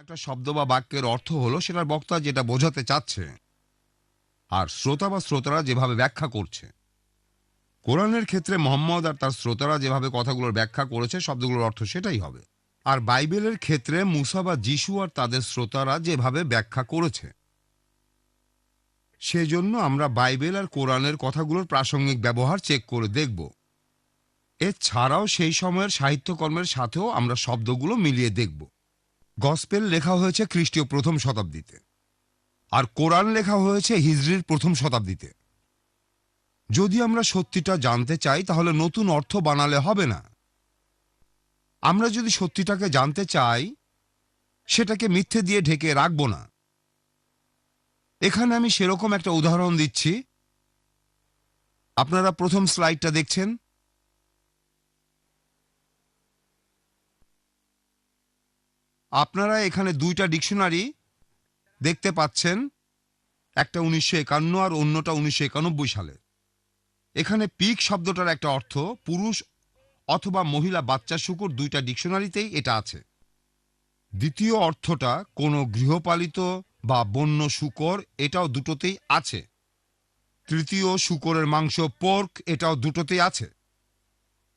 একটা শব্দ বা বাক্যের অর্থ হলো সেটার বক্তা যেটা বোঝাতে চাচ্ছে, আর শ্রোতা বা শ্রোতারা যেভাবে ব্যাখ্যা করছে। কোরআনের ক্ষেত্রে মোহাম্মদ আর তার শ্রোতারা যেভাবে কথাগুলোর ব্যাখ্যা করেছে শব্দগুলোর অর্থ সেটাই হবে। আর বাইবেলের ক্ষেত্রে মুসা বা যিশু আর তাদের শ্রোতারা যেভাবে ব্যাখ্যা করেছে। সেজন্য আমরা বাইবেল আর কোরআনের কথাগুলোর প্রাসঙ্গিক ব্যবহার চেক করে দেখব। এছাড়াও সেই সময়ের সাহিত্যকর্মের সাথেও আমরা শব্দগুলো মিলিয়ে দেখব। গসপেল লেখা হয়েছে খ্রিস্টীয় প্রথম শতাব্দীতে, আর কোরআন লেখা হয়েছে হিজরির প্রথম শতাব্দীতে। যদি আমরা সত্যিটা জানতে চাই তাহলে নতুন অর্থ বানালে হবে না। আমরা যদি সত্যিটাকে জানতে চাই সেটাকে মিথ্যে দিয়ে ঢেকে রাখবো না। এখানে আমি সেরকম একটা উদাহরণ দিচ্ছি। আপনারা প্রথম স্লাইডটা দেখছেন। আপনারা এখানে দুইটা ডিকশনারি দেখতে পাচ্ছেন, একটা 1951 আর অন্যটা 1991 সালে। এখানে পিগ শব্দটার একটা অর্থ পুরুষ অথবা মহিলা বাচ্চা শূকর, দুইটা ডিকশনারিতেই এটা আছে। দ্বিতীয় অর্থটা কোনো গৃহপালিত বা বন্য শূকর, এটাও দুটোতেই আছে। তৃতীয় শূকরের মাংস পোর্ক, এটাও দুটোতেই আছে।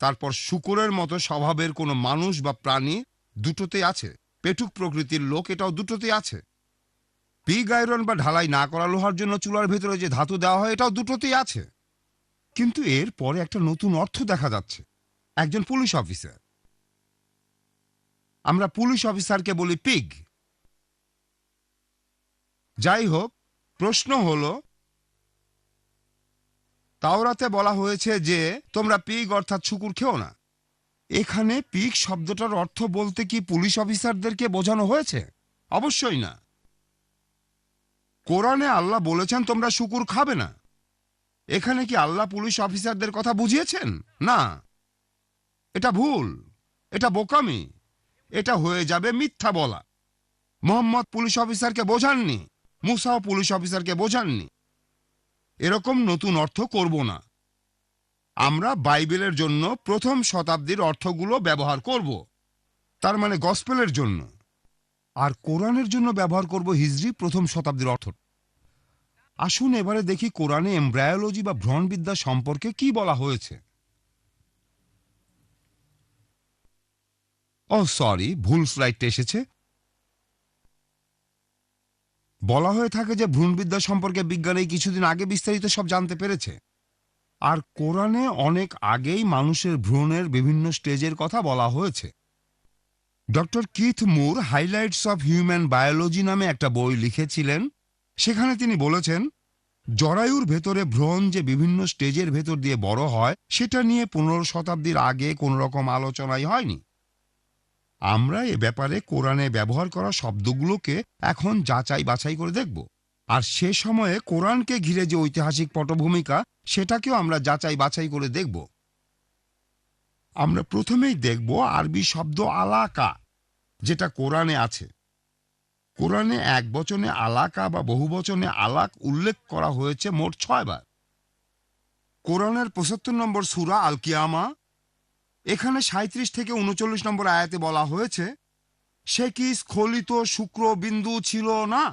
তারপর শূকরের মতো স্বভাবের কোনো মানুষ বা প্রাণী, দুটোতেই আছে। পেটুক প্রকৃতির লোক, এটাও দুটোতেই আছে। পিগ আয়রন বা ঢালাই না করা লোহার জন্য চুলার ভেতরে যে ধাতু দেওয়া হয়, এটাও দুটোতেই আছে। কিন্তু এর পরে একটা নতুন অর্থ দেখা যাচ্ছে, একজন পুলিশ অফিসার। আমরা পুলিশ অফিসারকে বলি পিগ। যাই হোক, প্রশ্ন হলো, তাওরাতে বলা হয়েছে যে তোমরা পিগ অর্থাৎ শূকর খেও না। এখানে পিগ শব্দটার অর্থ বলতে কি পুলিশ অফিসারদেরকে বোঝানো হয়েছে? অবশ্যই না। কোরআনে আল্লাহ বলেছেন তোমরা শূকর খাবে না। এখানে কি আল্লাহ পুলিশ অফিসারদের কথা বুঝিয়েছেন? না, এটা ভুল, এটা বোকামি, এটা হয়ে যাবে মিথ্যা বলা। মোহাম্মদ পুলিশ অফিসারকে বোঝাননি, মুসাও পুলিশ অফিসারকে বোঝাননি। এরকম নতুন অর্থ করব না। আমরা বাইবেলের জন্য প্রথম শতাব্দীর অর্থগুলো ব্যবহার করব, তার মানে গসপেলের জন্য। আর কোরআনের জন্য ব্যবহার করব হিজরি প্রথম শতাব্দীর অর্থ। আসুন এবারে দেখি কোরআনে এমব্রায়োলজি বা ভ্রূণবিদ্যা সম্পর্কে কি বলা হয়েছে। ও সরি, ভুল স্লাইডটা এসেছে। বলা হয়ে থাকে যে ভ্রূণবিদ্যা সম্পর্কে বিজ্ঞান এই কিছুদিন আগে বিস্তারিত সব জানতে পেরেছে। আর কোরআনে অনেক আগেই মানুষের ভ্রূণের বিভিন্ন স্টেজের কথা বলা হয়েছে। Doctor Keith Moore highlights of human biology নামে একটা বই লিখেছিলেন। সেখানে তিনি বলেছেন, জরায়ুর ভেতরে ভ্রূণ যে বিভিন্ন স্টেজের ভেতর দিয়ে বড় হয় সেটা নিয়ে 15 শতাব্দীর আগে কোনো রকম আলোচনাই হয়নি। আমরা এ ব্যাপারে কোরআনে ব্যবহার করা শব্দগুলোকে এখন যাচাই বাছাই করে দেখব। আর সে সময়ে কোরআনকে ঘিরে যে ঐতিহাসিক পটভূমিকা, সেটাকেও আমরা যাচাই বাছাই করে দেখব। আমরা প্রথমেই দেখব আরবি শব্দ আলাকা, যেটা কোরআনে আছে। কোরআনে এক বচনে আলাকা বা বহুবচনে আলাক উল্লেখ করা হয়েছে মোট 6 বার। কোরআনের 75 নম্বর সূরা আল কিয়ামা, এখানে 37 থেকে 39 নম্বর আয়াতে বলা হয়েছে, সে কি স্খলিত শুক্র বিন্দু ছিল না,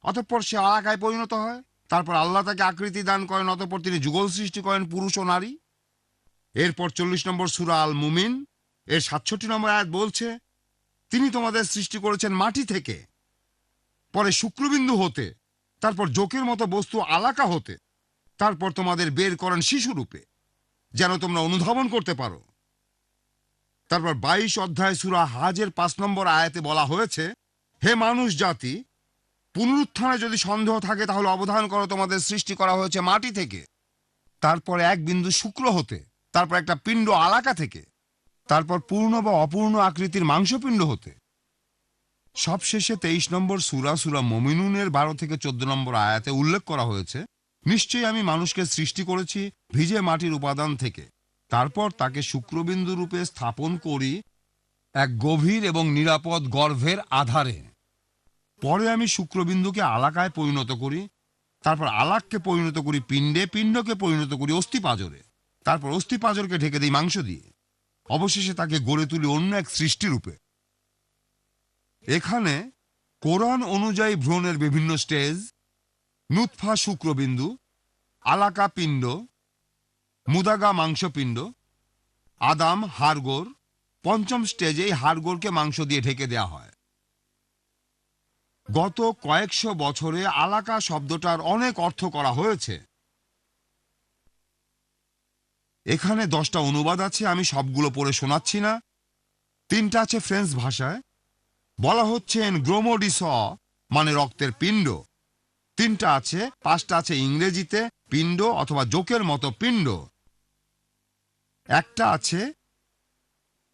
অতঃপর সে আলাকায় পরিণত হয়। তারপর আল্লাহ তাকে আকৃতি দান করেন, অতঃপর তিনি যুগল সৃষ্টি করেন পুরুষ ও নারী। এরপর 40 নম্বর সূরা আল মুমিন, এর 67 নম্বর আয়াত বলছে, তিনি তোমাদের সৃষ্টি করেছেন মাটি থেকে, পরে শুক্রবিন্দু হতে, তারপর জোকের মতো বস্তু আলাকা হতে, তারপর তোমাদের বের করেন শিশুরূপে, যেন তোমরা অনুধাবন করতে পারো। তারপর 22 অধ্যায় সূরা হাজের 5 নম্বর আয়াতে বলা হয়েছে, হে মানুষ জাতি, পুনরুত্থানে যদি সন্দেহ থাকে তাহলে অবধান করো, তোমাদের সৃষ্টি করা হয়েছে মাটি থেকে, তারপর এক বিন্দু শুক্র হতে, তারপর একটা পিণ্ড আলাকা থেকে, তারপর পূর্ণ বা অপূর্ণ আকৃতির মাংসপিণ্ড হতে। সবশেষে 23 নম্বর সূরা সূরা মুমিনুনের 12 থেকে 14 নম্বর আয়াতে উল্লেখ করা হয়েছে, নিশ্চয়ই আমি মানুষকে সৃষ্টি করেছি ভিজে মাটির উপাদান থেকে, তারপর তাকে শুক্রবিন্দু রূপে স্থাপন করি এক গভীর এবং নিরাপদ গর্ভের আধারে। পরে আমি শুক্রবিন্দুকে আলাকায় পরিণত করি, তারপর আলাককে পরিণত করি পিণ্ডে, পিণ্ডকে পরিণত করি অস্থিপাঁজরে, তারপর অস্থিপাঁজরকে ঢেকে দিই মাংস দিয়ে, অবশেষে তাকে গড়ে তুলি অন্য এক সৃষ্টিরূপে। এখানে কোরআন অনুযায়ী ভ্রূণের বিভিন্ন স্টেজ: নুতফা শুক্রবিন্দু, আলাকা পিণ্ড, মুদাগা মাংসপিণ্ড, আদাম হাড়গোড়। পঞ্চম স্টেজে এই হাড়গোড়কে মাংস দিয়ে ঢেকে দেওয়া হয়। গত কয়েকশো বছরে আলাকা শব্দটার অনেক অর্থ করা হয়েছে। এখানে 10টা অনুবাদ আছে, আমি সবগুলো পড়ে শোনাচ্ছি না। 3টা আছে ফ্রেঞ্চ ভাষায়। বলা হচ্ছে গ্রোমোডিস, মানে রক্তের পিণ্ড। 3টা আছে, 5টা আছে ইংরেজিতে, পিণ্ড অথবা জোকের মতো পিণ্ড। একটা আছে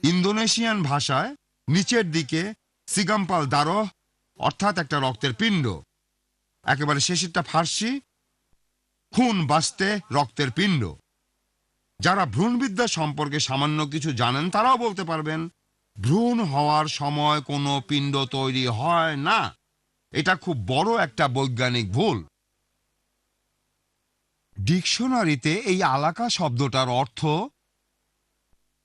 ইন্দোনেশিয়ান ভাষায়, নিচের দিকে সিগাম্পাল দারোহ, অর্থাৎ একটা রক্তের পিণ্ড। একেবারে শেষেরটা ফার্সি, খুন বাস্তে, রক্তের পিণ্ড। যারা ভ্রূণবিদ্যা সম্পর্কে সামান্য কিছু জানেন তারাও বলতে পারবেন ভ্রূণ হওয়ার সময় কোনো পিণ্ড তৈরি হয় না। এটা খুব বড় একটা বৈজ্ঞানিক ভুল। ডিকশনারিতে এই আলাকা শব্দটার অর্থ,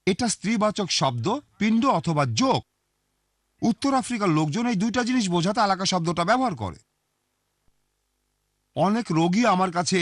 এটা স্ত্রীবাচক শব্দ, পিণ্ড অথবা জোক। উত্তর আফ্রিকার লোকজন এই 2টা জিনিস বোঝাতে আলাকা শব্দটা ব্যবহার করে। অনেক রোগী আমার কাছে